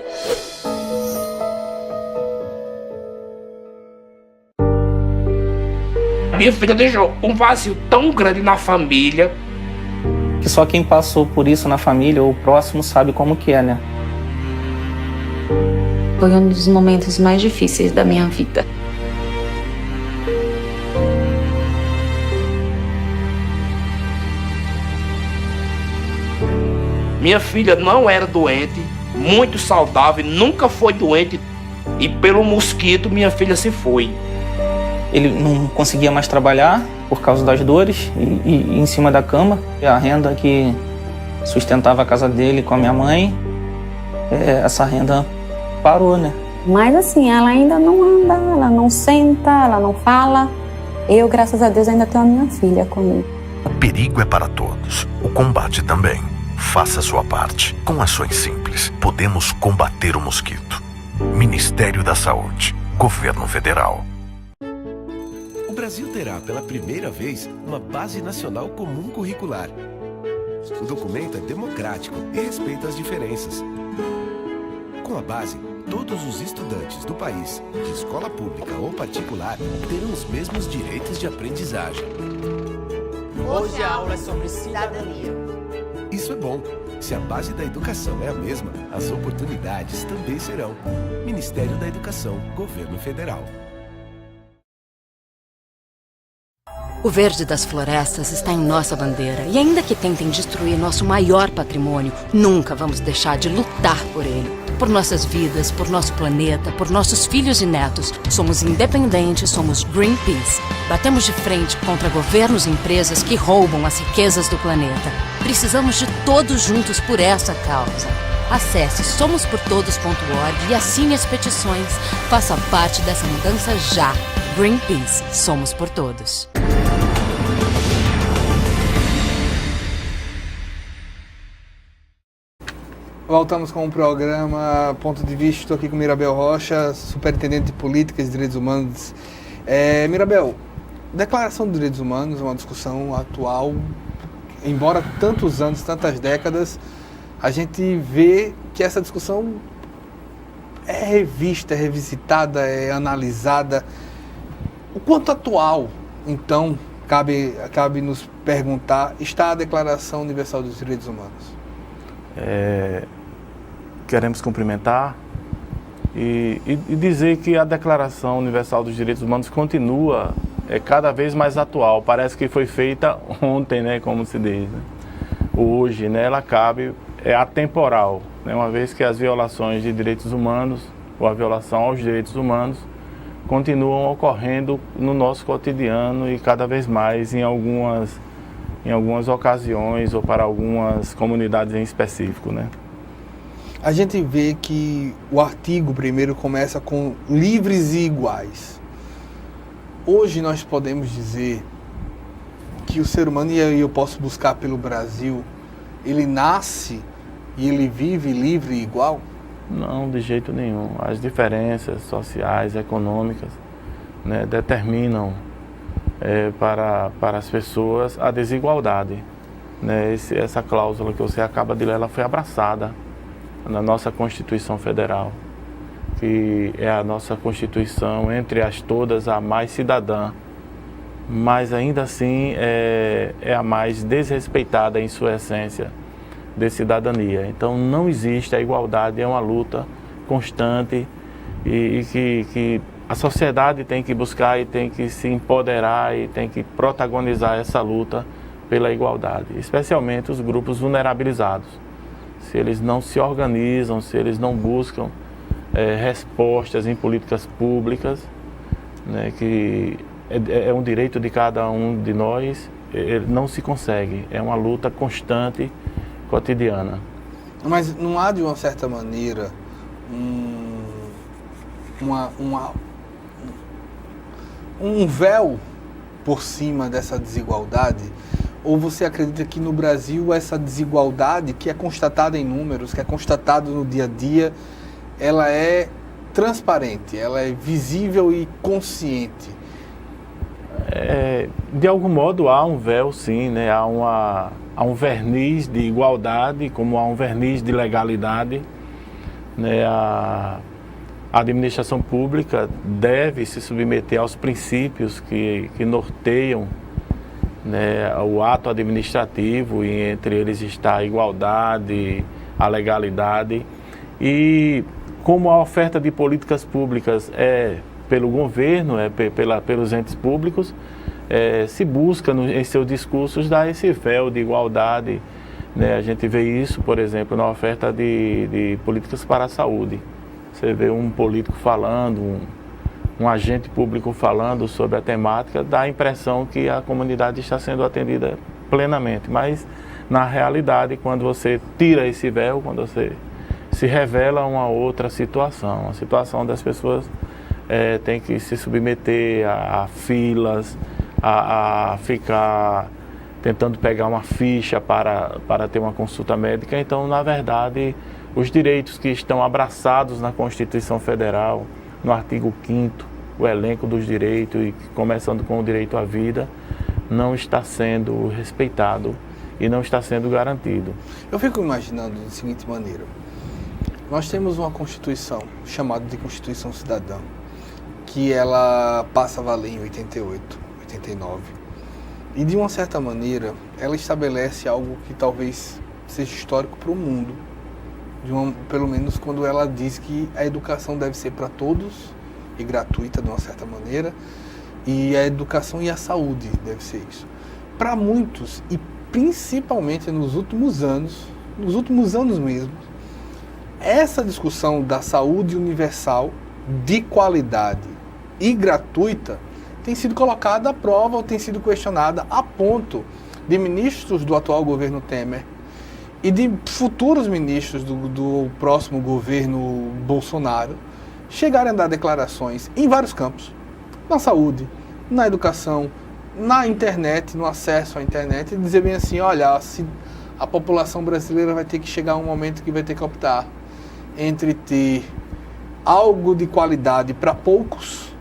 Minha filha deixou um vazio tão grande na família. Que só quem passou por isso na família ou próximo sabe como que é, né? Foi um dos momentos mais difíceis da minha vida. Minha filha não era doente, muito saudável, nunca foi doente. E pelo mosquito minha filha se foi. Ele não conseguia mais trabalhar por causa das dores e em cima da cama. A renda que sustentava a casa dele com a minha mãe, essa renda parou, né? Mas assim, ela ainda não anda, ela não senta, ela não fala. Eu, graças a Deus, ainda tenho a minha filha comigo. O perigo é para todos, o combate também. Faça a sua parte. Com ações simples, podemos combater o mosquito. Ministério da Saúde, Governo Federal. O Brasil terá pela primeira vez uma Base Nacional Comum Curricular. O documento é democrático e respeita as diferenças. Com a base, todos os estudantes do país, de escola pública ou particular, terão os mesmos direitos de aprendizagem. Hoje a aula é sobre cidadania. Isso é bom. Se a base da educação é a mesma, as oportunidades também serão. Ministério da Educação, Governo Federal. O verde das florestas está em nossa bandeira. E ainda que tentem destruir nosso maior patrimônio, nunca vamos deixar de lutar por ele. Por nossas vidas, por nosso planeta, por nossos filhos e netos. Somos independentes, somos Greenpeace. Batemos de frente contra governos e empresas que roubam as riquezas do planeta. Precisamos de todos juntos por essa causa. Acesse somosportodos.org e assine as petições. Faça parte dessa mudança já. Greenpeace. Somos por todos. Voltamos com o programa Ponto de Vista. Estou aqui com Mirabel Rocha, superintendente de Políticas e Direitos Humanos. Mirabel, Declaração de Direitos Humanos é uma discussão atual, embora tantos anos, tantas décadas, a gente vê que essa discussão é revista, é revisitada, é analisada. O quanto atual, então, cabe nos perguntar, está a Declaração Universal dos Direitos Humanos? queremos cumprimentar e dizer que a Declaração Universal dos Direitos Humanos continua cada vez mais atual. Parece que foi feita ontem, né, como se diz, né? Hoje, né, ela é atemporal, né, uma vez que as violações de direitos humanos ou a violação aos direitos humanos continuam ocorrendo no nosso cotidiano e cada vez mais em algumas ocasiões ou para algumas comunidades em específico, né? A gente vê que o artigo 1º começa com livres e iguais. Hoje nós podemos dizer que o ser humano, e eu posso buscar pelo Brasil, ele nasce e ele vive livre e igual? Não, de jeito nenhum. As diferenças sociais, econômicas, né, determinam para as pessoas a desigualdade, né? Essa cláusula que você acaba de ler, ela foi abraçada na nossa Constituição Federal, que é a nossa Constituição, entre as todas, a mais cidadã, mas ainda assim é a mais desrespeitada em sua essência de cidadania. Então não existe a igualdade, é uma luta constante e que a sociedade tem que buscar e tem que se empoderar e tem que protagonizar essa luta pela igualdade, especialmente os grupos vulnerabilizados. Se eles não se organizam, se eles não buscam respostas em políticas públicas, né, que é um direito de cada um de nós, não se consegue. É uma luta constante, cotidiana. Mas não há, de uma certa maneira, um véu por cima dessa desigualdade? Ou você acredita que no Brasil essa desigualdade, que é constatada em números, que é constatada no dia a dia, ela é transparente, ela é visível e consciente? De algum modo há um véu, sim, né? Há um verniz de igualdade, como há um verniz de legalidade, né? A administração pública deve se submeter aos princípios que norteiam, né, o ato administrativo, e entre eles está a igualdade, a legalidade. E como a oferta de políticas públicas é pelo governo, pelos entes públicos, se busca em seus discursos dar esse véu de igualdade, né? A gente vê isso, por exemplo, na oferta de políticas para a saúde. Você vê um político falando, um agente público falando sobre a temática, dá a impressão que a comunidade está sendo atendida plenamente. Mas, na realidade, quando você tira esse véu, quando você se revela uma outra situação, a situação das pessoas tem que se submeter a filas, a ficar tentando pegar uma ficha para ter uma consulta médica. Então, na verdade, os direitos que estão abraçados na Constituição Federal, no artigo 5º, o elenco dos direitos, e começando com o direito à vida, não está sendo respeitado e não está sendo garantido. Eu fico imaginando da seguinte maneira: nós temos uma Constituição chamada de Constituição Cidadã, que ela passa a valer em 88, 89. E de uma certa maneira, ela estabelece algo que talvez seja histórico para o mundo. Pelo menos quando ela diz que a educação deve ser para todos e gratuita de uma certa maneira, e a educação e a saúde deve ser isso. Para muitos, e principalmente nos últimos anos mesmo, essa discussão da saúde universal, de qualidade e gratuita, tem sido colocada à prova ou tem sido questionada a ponto de ministros do atual governo Temer e de futuros ministros do próximo governo Bolsonaro chegarem a dar declarações em vários campos, na saúde, na educação, na internet, no acesso à internet, e dizer bem assim: olha, a população brasileira vai ter que chegar a um momento que vai ter que optar entre ter algo de qualidade para poucos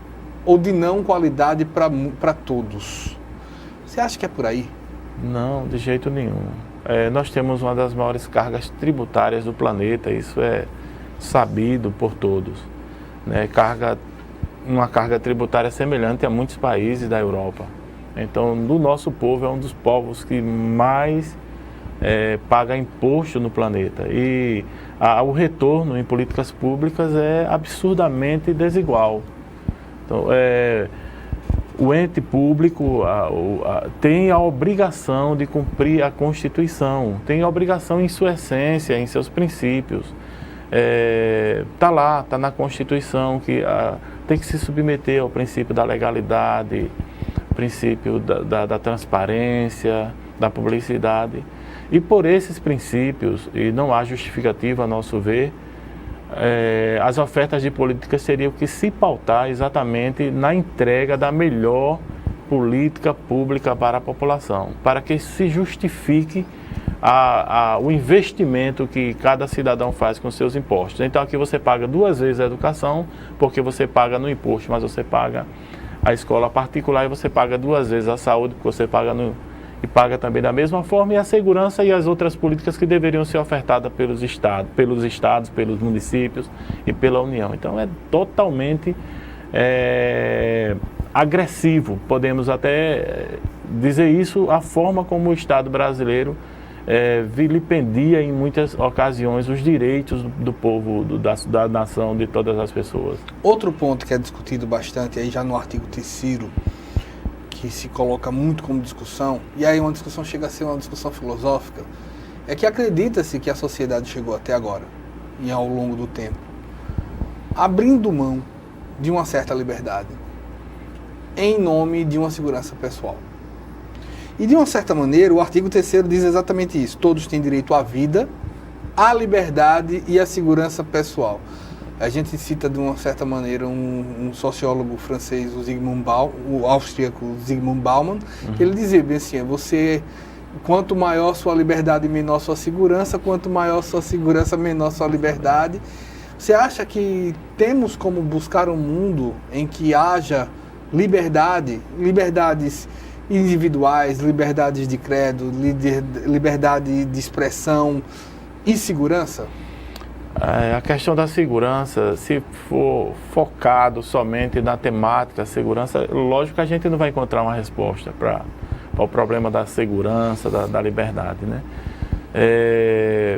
ou de não qualidade para todos. Você acha que é por aí? Não, de jeito nenhum. Nós temos uma das maiores cargas tributárias do planeta, isso é sabido por todos, né? Uma carga tributária semelhante a muitos países da Europa. Então, o nosso povo é um dos povos que mais paga imposto no planeta. E o retorno em políticas públicas é absurdamente desigual. Então, o ente público tem a obrigação de cumprir a Constituição, tem a obrigação em sua essência, em seus princípios. Está na Constituição que tem que se submeter ao princípio da legalidade, princípio da transparência, da publicidade. E por esses princípios, e não há justificativa a nosso ver, as ofertas de políticas teriam que se pautar exatamente na entrega da melhor política pública para a população, para que se justifique o investimento que cada cidadão faz com seus impostos. Então aqui você paga 2 vezes a educação, porque você paga no imposto, mas você paga a escola particular, e você paga 2 vezes a saúde, porque você paga e paga também da mesma forma, e a segurança e as outras políticas que deveriam ser ofertadas pelos estados, pelos municípios e pela União. Então é totalmente agressivo, podemos até dizer isso, a forma como o Estado brasileiro vilipendia em muitas ocasiões os direitos do povo, da nação, de todas as pessoas. Outro ponto que é discutido bastante, aí já no artigo 3º, que se coloca muito como discussão, e aí uma discussão chega a ser uma discussão filosófica, é que acredita-se que a sociedade chegou até agora, e ao longo do tempo, abrindo mão de uma certa liberdade, em nome de uma segurança pessoal. E de uma certa maneira, o artigo 3º diz exatamente isso: todos têm direito à vida, à liberdade e à segurança pessoal. A gente cita de uma certa maneira um sociólogo francês, o austríaco Zygmunt Bauman, que ele dizia bem assim: quanto maior sua liberdade, menor sua segurança; quanto maior sua segurança, menor sua liberdade. Você acha que temos como buscar um mundo em que haja liberdades individuais, liberdades de credo, liberdade de expressão e segurança? A questão da segurança, se for focado somente na temática segurança, lógico que a gente não vai encontrar uma resposta para o problema da segurança, da liberdade, né?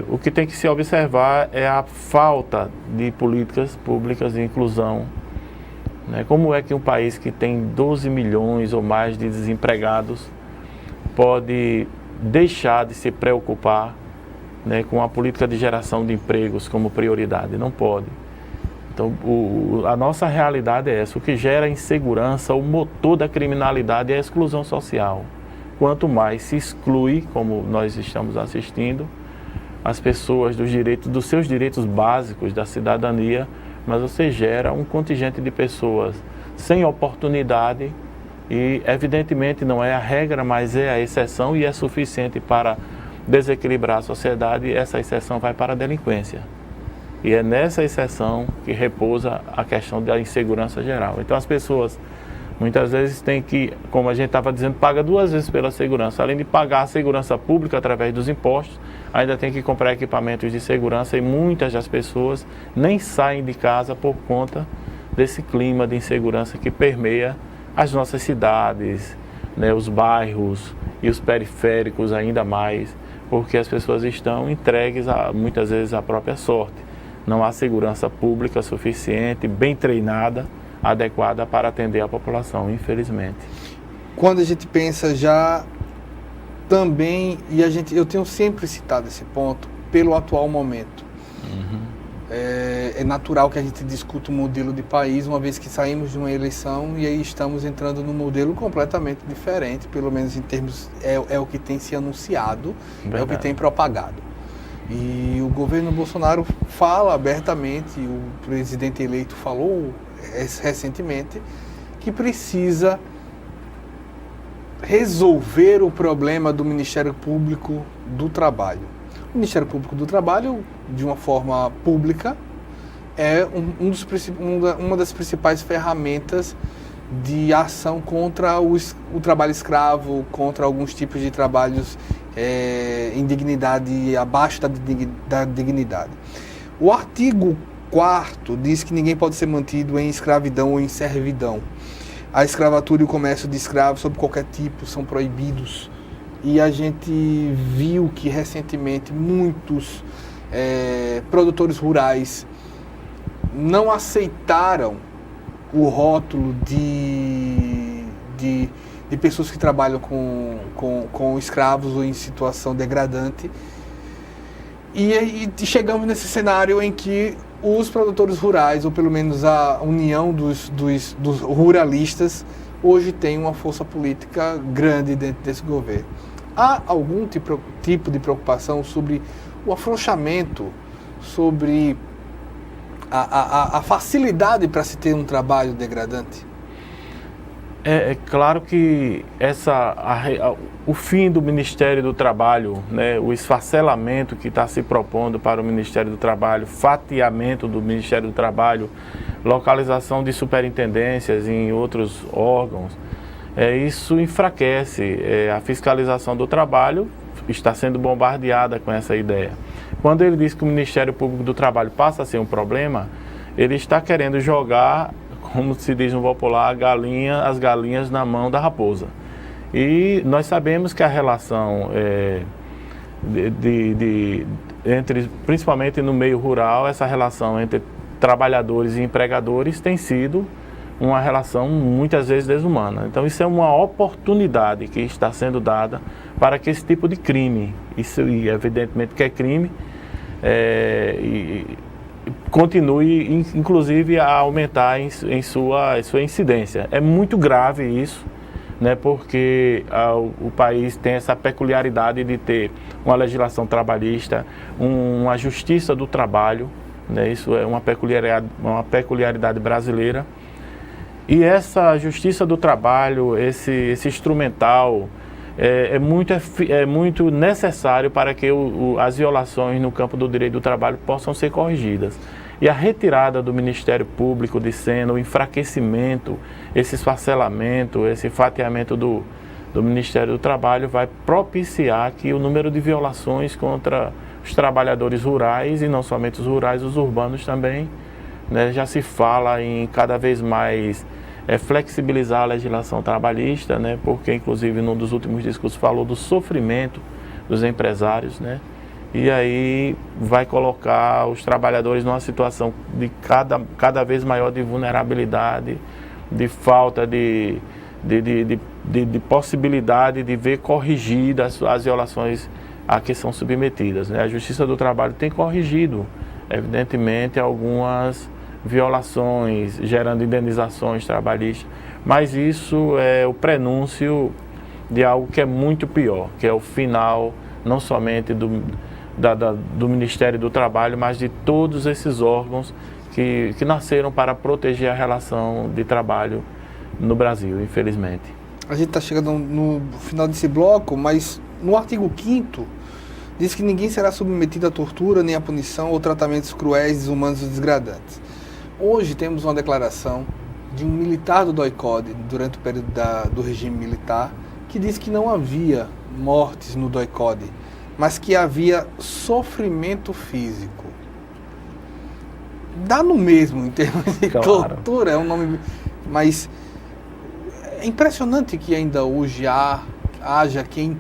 O que tem que se observar é a falta de políticas públicas de inclusão, né? Como é que um país que tem 12 milhões ou mais de desempregados pode deixar de se preocupar, né, com a política de geração de empregos como prioridade? Não pode. Então, a nossa realidade é essa. O que gera insegurança, o motor da criminalidade é a exclusão social. Quanto mais se exclui, como nós estamos assistindo, as pessoas dos seus direitos básicos, da cidadania, mas você gera um contingente de pessoas sem oportunidade e, evidentemente, não é a regra, mas é a exceção, e é suficiente para desequilibrar a sociedade. E essa exceção vai para a delinquência. E é nessa exceção que repousa a questão da insegurança geral. Então as pessoas muitas vezes têm que, como a gente estava dizendo, paga 2 vezes pela segurança. Além de pagar a segurança pública através dos impostos, ainda tem que comprar equipamentos de segurança, e muitas das pessoas nem saem de casa por conta desse clima de insegurança que permeia as nossas cidades, né, os bairros e os periféricos ainda mais, porque as pessoas estão entregues muitas vezes à própria sorte. Não há segurança pública suficiente, bem treinada, adequada para atender a população, infelizmente. Quando a gente pensa já também, e eu tenho sempre citado esse ponto, pelo atual momento. É natural que a gente discuta o modelo de país, uma vez que saímos de uma eleição e aí estamos entrando num modelo completamente diferente, pelo menos em termos, é o que tem se anunciado, verdade. É o que tem propagado. E o governo Bolsonaro fala abertamente, o presidente eleito falou recentemente, que precisa resolver o problema do Ministério Público do Trabalho. O Ministério Público do Trabalho, de uma forma pública, é uma das principais ferramentas de ação contra o trabalho escravo, contra alguns tipos de trabalhos em dignidade, abaixo da dignidade. O artigo 4º diz que ninguém pode ser mantido em escravidão ou em servidão. A escravatura e o comércio de escravos, sob qualquer tipo, são proibidos e a gente viu que recentemente muitos produtores rurais não aceitaram o rótulo de pessoas que trabalham com escravos ou em situação degradante. E chegamos nesse cenário em que os produtores rurais, ou pelo menos a união dos ruralistas, hoje tem uma força política grande dentro desse governo. Há algum tipo de preocupação sobre o afrouxamento, sobre a facilidade para se ter um trabalho degradante? É claro que o fim do Ministério do Trabalho, né, o esfacelamento que está se propondo para o Ministério do Trabalho, fatiamento do Ministério do Trabalho, localização de superintendências em outros órgãos, isso enfraquece. A fiscalização do trabalho está sendo bombardeada com essa ideia. Quando ele diz que o Ministério Público do Trabalho passa a ser um problema, ele está querendo jogar, como se diz no popular, as galinhas na mão da raposa. E nós sabemos que a relação entre, principalmente no meio rural, essa relação entre trabalhadores e empregadores tem sido uma relação muitas vezes desumana. Então isso é uma oportunidade que está sendo dada para que esse tipo de crime, isso evidentemente que é crime, continue, inclusive, a aumentar em sua incidência. É muito grave isso, né, porque o país tem essa peculiaridade de ter uma legislação trabalhista, uma justiça do trabalho, né, isso é uma peculiaridade brasileira. E essa justiça do trabalho, esse instrumental, é muito necessário para que as violações no campo do direito do trabalho possam ser corrigidas. E a retirada do Ministério Público de cena, o enfraquecimento, esse esfacelamento, esse fatiamento do Ministério do Trabalho vai propiciar que o número de violações contra os trabalhadores rurais, e não somente os rurais, os urbanos também, né, já se fala em cada vez mais flexibilizar a legislação trabalhista, né, porque inclusive num dos últimos discursos falou do sofrimento dos empresários, né, e aí vai colocar os trabalhadores numa situação de cada vez maior de vulnerabilidade, de falta de possibilidade de ver corrigidas as violações a que são submetidas, né. A Justiça do Trabalho tem corrigido, evidentemente, algumas violações, gerando indenizações trabalhistas, mas isso é o prenúncio de algo que é muito pior, que é o final não somente do Ministério do Trabalho, mas de todos esses órgãos que nasceram para proteger a relação de trabalho no Brasil, infelizmente. A gente está chegando no final desse bloco, mas no artigo 5º diz que ninguém será submetido à tortura, nem à punição ou tratamentos cruéis, desumanos ou desgradantes. Hoje temos uma declaração de um militar do DOI-CODE durante o período do regime militar, que diz que não havia mortes no DOI-CODE, mas que havia sofrimento físico. Dá no mesmo em termos de tortura, é um nome, mas é impressionante que ainda hoje haja quem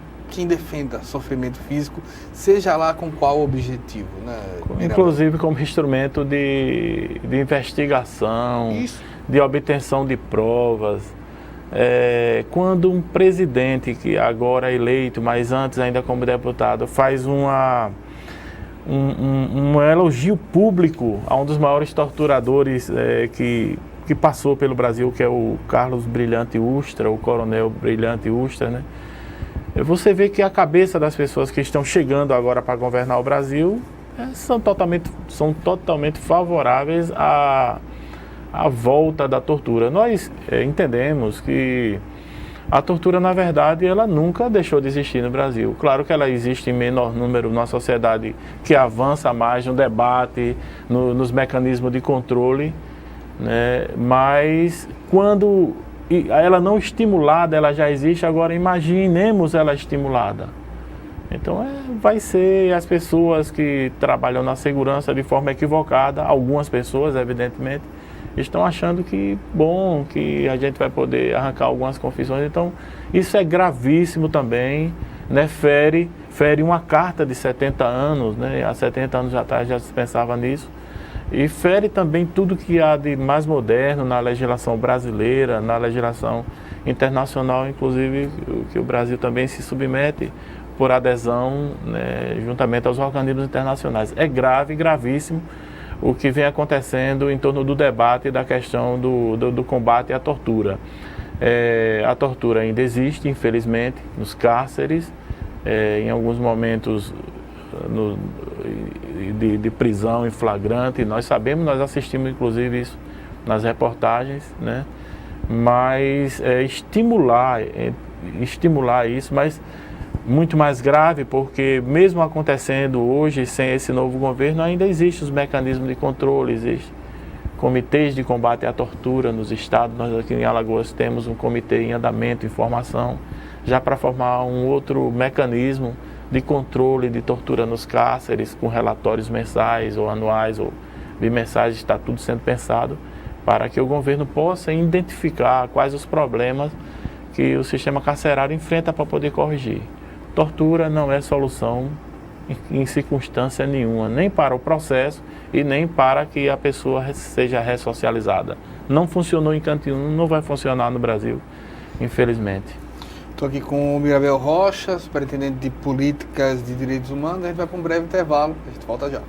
defenda sofrimento físico, seja lá com qual objetivo, né? Inclusive como instrumento de investigação, de obtenção de provas. Quando um presidente, que agora é eleito, mas antes ainda como deputado, faz um elogio público a um dos maiores torturadores que passou pelo Brasil, que é o Carlos Brilhante Ustra, o Coronel Brilhante Ustra, né? Você vê que a cabeça das pessoas que estão chegando agora para governar o Brasil são totalmente favoráveis à volta da tortura. Nós entendemos que a tortura, na verdade, ela nunca deixou de existir no Brasil. Claro que ela existe em menor número numa sociedade que avança mais no debate, nos mecanismos de controle, né? Mas quando ela não estimulada, ela já existe, agora imaginemos ela estimulada. Então vai ser as pessoas que trabalham na segurança de forma equivocada, algumas pessoas, evidentemente, estão achando que a gente vai poder arrancar algumas confissões. Então isso é gravíssimo também, né, fere uma carta de 70 anos, né, há 70 anos atrás já se pensava nisso, e fere também tudo que há de mais moderno na legislação brasileira, na legislação internacional, inclusive que o Brasil também se submete por adesão, né, juntamente aos organismos internacionais. É grave, gravíssimo o que vem acontecendo em torno do debate da questão do combate à tortura. A tortura ainda existe, infelizmente, nos cárceres, em alguns momentos de prisão em flagrante. Nós sabemos, nós assistimos inclusive isso nas reportagens, né? Mas estimular isso, mas muito mais grave, porque mesmo acontecendo hoje, sem esse novo governo, ainda existem os mecanismos de controle, existem comitês de combate à tortura nos estados. Nós aqui em Alagoas temos um comitê em andamento, em formação, já para formar um outro mecanismo de controle de tortura nos cárceres, com relatórios mensais ou anuais ou bimensais. Está tudo sendo pensado para que o governo possa identificar quais os problemas que o sistema carcerário enfrenta para poder corrigir. Tortura não é solução em circunstância nenhuma, nem para o processo e nem para que a pessoa seja ressocializada. Não funcionou em Cantinho, não vai funcionar no Brasil, infelizmente. Estou aqui com o Mirabel Rocha, superintendente de Políticas de Direitos Humanos. A gente vai para um breve intervalo, a gente volta já.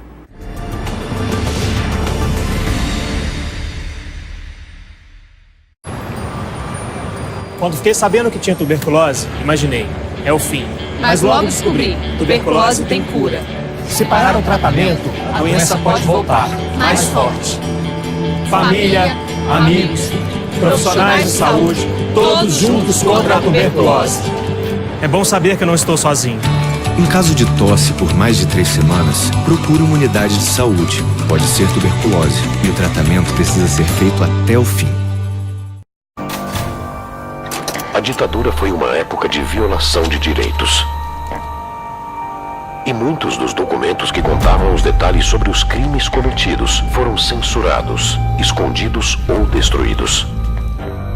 Quando fiquei sabendo que tinha tuberculose, imaginei, é o fim. Mas logo descobri, tuberculose tem cura. Se parar o tratamento, a doença pode voltar, mais forte. Família, amigos, profissionais de saúde, todos juntos contra a tuberculose. É bom saber que eu não estou sozinho. Em caso de tosse por mais de 3 semanas, procure uma unidade de saúde. Pode ser tuberculose e o tratamento precisa ser feito até o fim. A ditadura foi uma época de violação de direitos. E muitos dos documentos que contavam os detalhes sobre os crimes cometidos foram censurados, escondidos ou destruídos.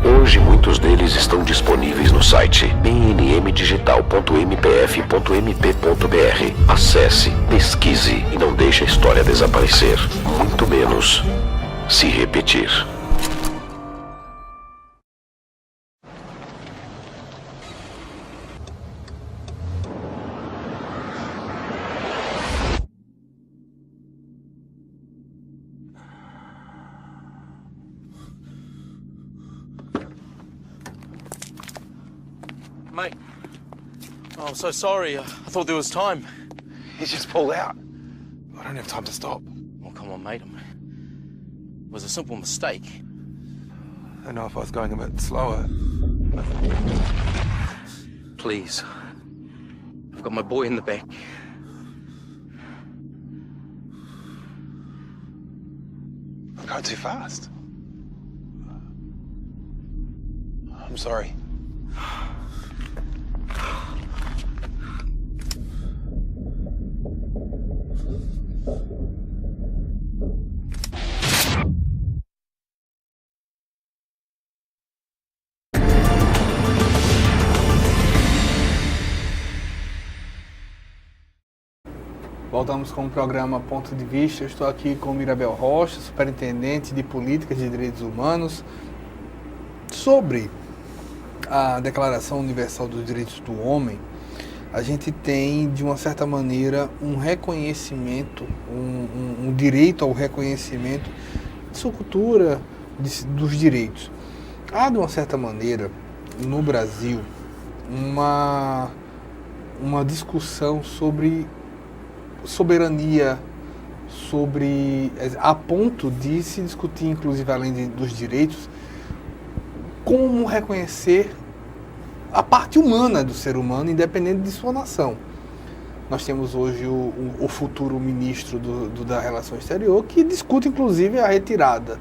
Hoje, muitos deles estão disponíveis no site bnmdigital.mpf.mp.br. Acesse, pesquise e não deixe a história desaparecer, muito menos se repetir. Mate. Oh, I'm so sorry. I thought there was time. He just pulled out. I don't have time to stop. Oh, come on, mate. It was a simple mistake. I don't know if I was going a bit slower. Please. I've got my boy in the back. I'm going too fast. I'm sorry. Voltamos com o programa Ponto de Vista. Eu estou aqui com o Mirabel Rocha, superintendente de Políticas de Direitos Humanos, sobre a Declaração Universal dos Direitos do Homem. A gente tem, de uma certa maneira, um reconhecimento, um direito ao reconhecimento de sua cultura, dos direitos. Há, de uma certa maneira, no Brasil, uma discussão sobre soberania, a ponto de se discutir, inclusive, além dos direitos, como reconhecer a parte humana do ser humano, independente de sua nação. Nós temos hoje o futuro ministro da Relação Exterior, que discute, inclusive, a retirada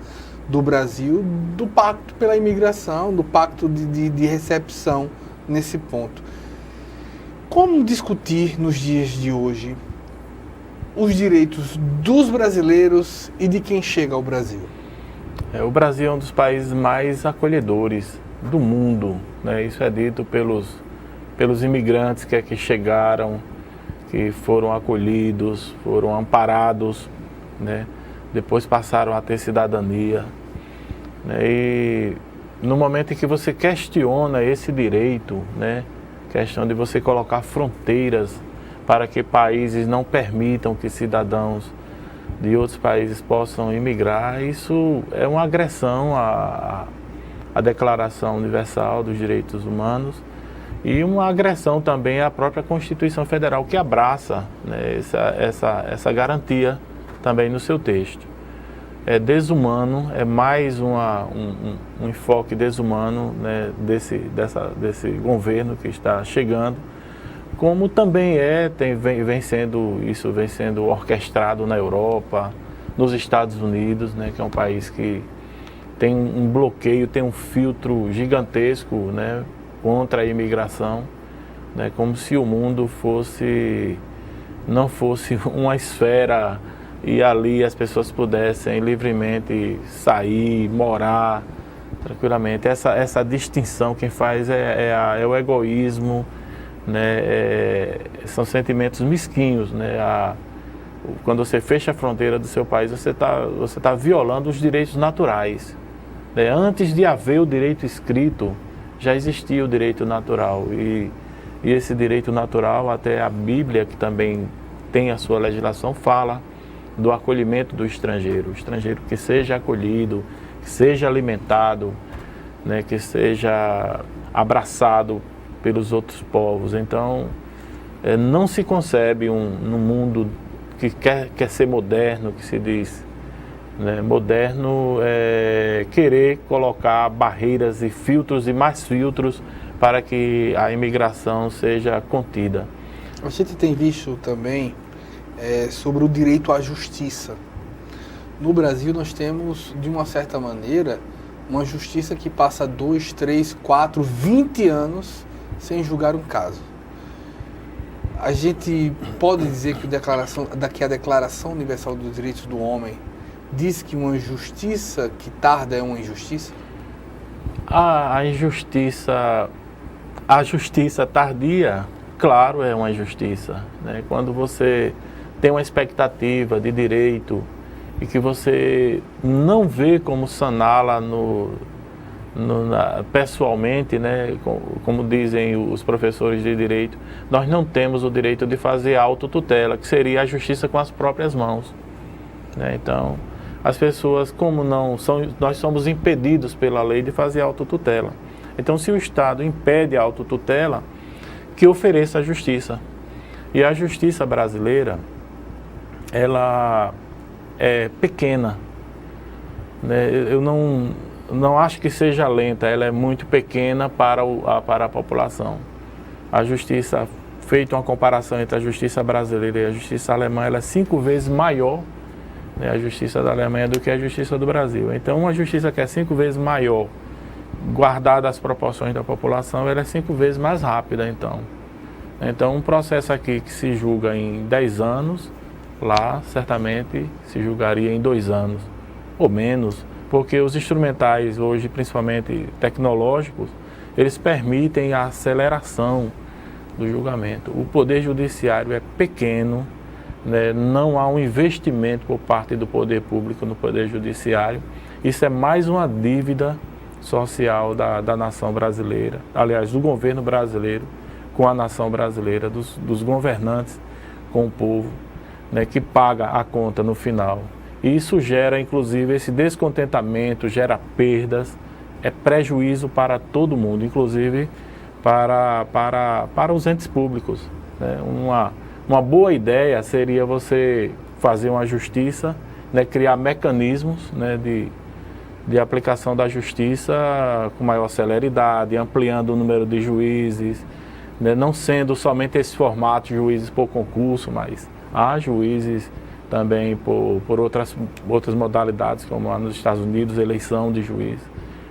do Brasil do pacto pela imigração, do pacto de recepção nesse ponto. Como discutir nos dias de hoje os direitos dos brasileiros e de quem chega ao Brasil? O Brasil é um dos países mais acolhedores do mundo, né? Isso é dito pelos imigrantes que aqui chegaram, que foram acolhidos, foram amparados, né? Depois passaram a ter cidadania, né? E no momento em que você questiona esse direito, né? Questão de você colocar fronteiras para que países não permitam que cidadãos de outros países possam imigrar, isso é uma agressão à Declaração Universal dos Direitos Humanos e uma agressão também à própria Constituição Federal, que abraça, né, essa garantia também no seu texto. É desumano, é mais um enfoque desumano, né, desse governo que está chegando, como também vem sendo orquestrado na Europa, nos Estados Unidos, né, que é um país que tem um bloqueio, tem um filtro gigantesco, né, contra a imigração, né, como se o mundo não fosse uma esfera e ali as pessoas pudessem livremente sair, morar tranquilamente. Essa distinção quem faz é o egoísmo, né, são sentimentos mesquinhos, né? Quando você fecha a fronteira do seu país, você tá violando os direitos naturais, né? Antes de haver o direito escrito, já existia o direito natural e esse direito natural, até a Bíblia, que também tem a sua legislação, fala do acolhimento do estrangeiro, o estrangeiro que seja acolhido, que seja alimentado, né, que seja abraçado pelos outros povos. Então, não se concebe num mundo que quer ser moderno, que se diz, né, moderno é querer colocar barreiras e filtros e mais filtros para que a imigração seja contida. A gente tem visto também sobre o direito à justiça. No Brasil nós temos, de uma certa maneira, uma justiça que passa 2, 3, 4, 20 anos sem julgar um caso. A gente pode dizer que a Declaração Universal dos Direitos do Homem diz que uma justiça que tarda é uma injustiça? A justiça tardia, claro, é uma injustiça, né? Quando você tem uma expectativa de direito e que você não vê como saná-la pessoalmente, né? Como dizem os professores de direito, nós não temos o direito de fazer autotutela, que seria a justiça com as próprias mãos, né? Então, as pessoas, como nós somos impedidos pela lei de fazer autotutela. Então, se o Estado impede a autotutela, que ofereça a justiça. E a justiça brasileira, ela é pequena, né? Eu não acho que seja lenta, ela é muito pequena para a população. A justiça, feita uma comparação entre a justiça brasileira e a justiça alemã, ela é 5 vezes maior, né, a justiça da Alemanha do que a justiça do Brasil. Então, uma justiça que é 5 vezes maior, guardada as proporções da população, ela é 5 vezes mais rápida, Então, um processo aqui que se julga em 10 anos, lá, certamente, se julgaria em 2 anos, ou menos, porque os instrumentais hoje, principalmente tecnológicos, eles permitem a aceleração do julgamento. O Poder Judiciário é pequeno, né? Não há um investimento por parte do Poder Público no Poder Judiciário. Isso é mais uma dívida social da nação brasileira, aliás, do governo brasileiro com a nação brasileira, dos governantes com o povo, né, que paga a conta no final. E isso gera, inclusive, esse descontentamento, gera perdas, é prejuízo para todo mundo, inclusive para os entes públicos, né? Uma boa ideia seria você fazer uma justiça, né, criar mecanismos, né, de aplicação da justiça com maior celeridade, ampliando o número de juízes, né, não sendo somente esse formato de juízes por concurso, mas há juízes também por outras modalidades, como há nos Estados Unidos, eleição de juiz.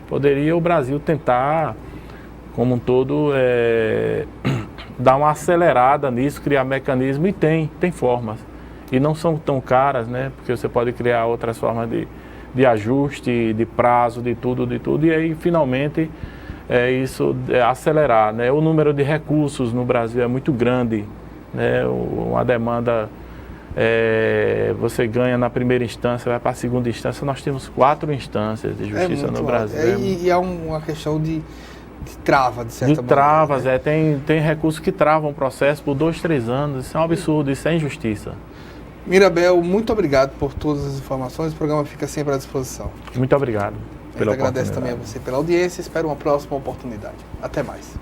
Poderia o Brasil tentar, como um todo, dar uma acelerada nisso, criar mecanismos, e tem formas. E não são tão caras, né? Porque você pode criar outras formas de ajuste, de prazo, de tudo, e aí finalmente isso acelerar, né? O número de recursos no Brasil é muito grande, né? Uma demanda, você ganha na primeira instância, vai para a segunda instância. Nós temos 4 instâncias de justiça no Brasil. E é uma questão de trava, de certa maneira. De travas, né? Tem recursos que travam o processo por 2, 3 anos. Isso é um absurdo, isso é injustiça. Mirabel, muito obrigado por todas as informações. O programa fica sempre à disposição. Muito obrigado. Eu agradeço também a você pela audiência. Espero uma próxima oportunidade. Até mais.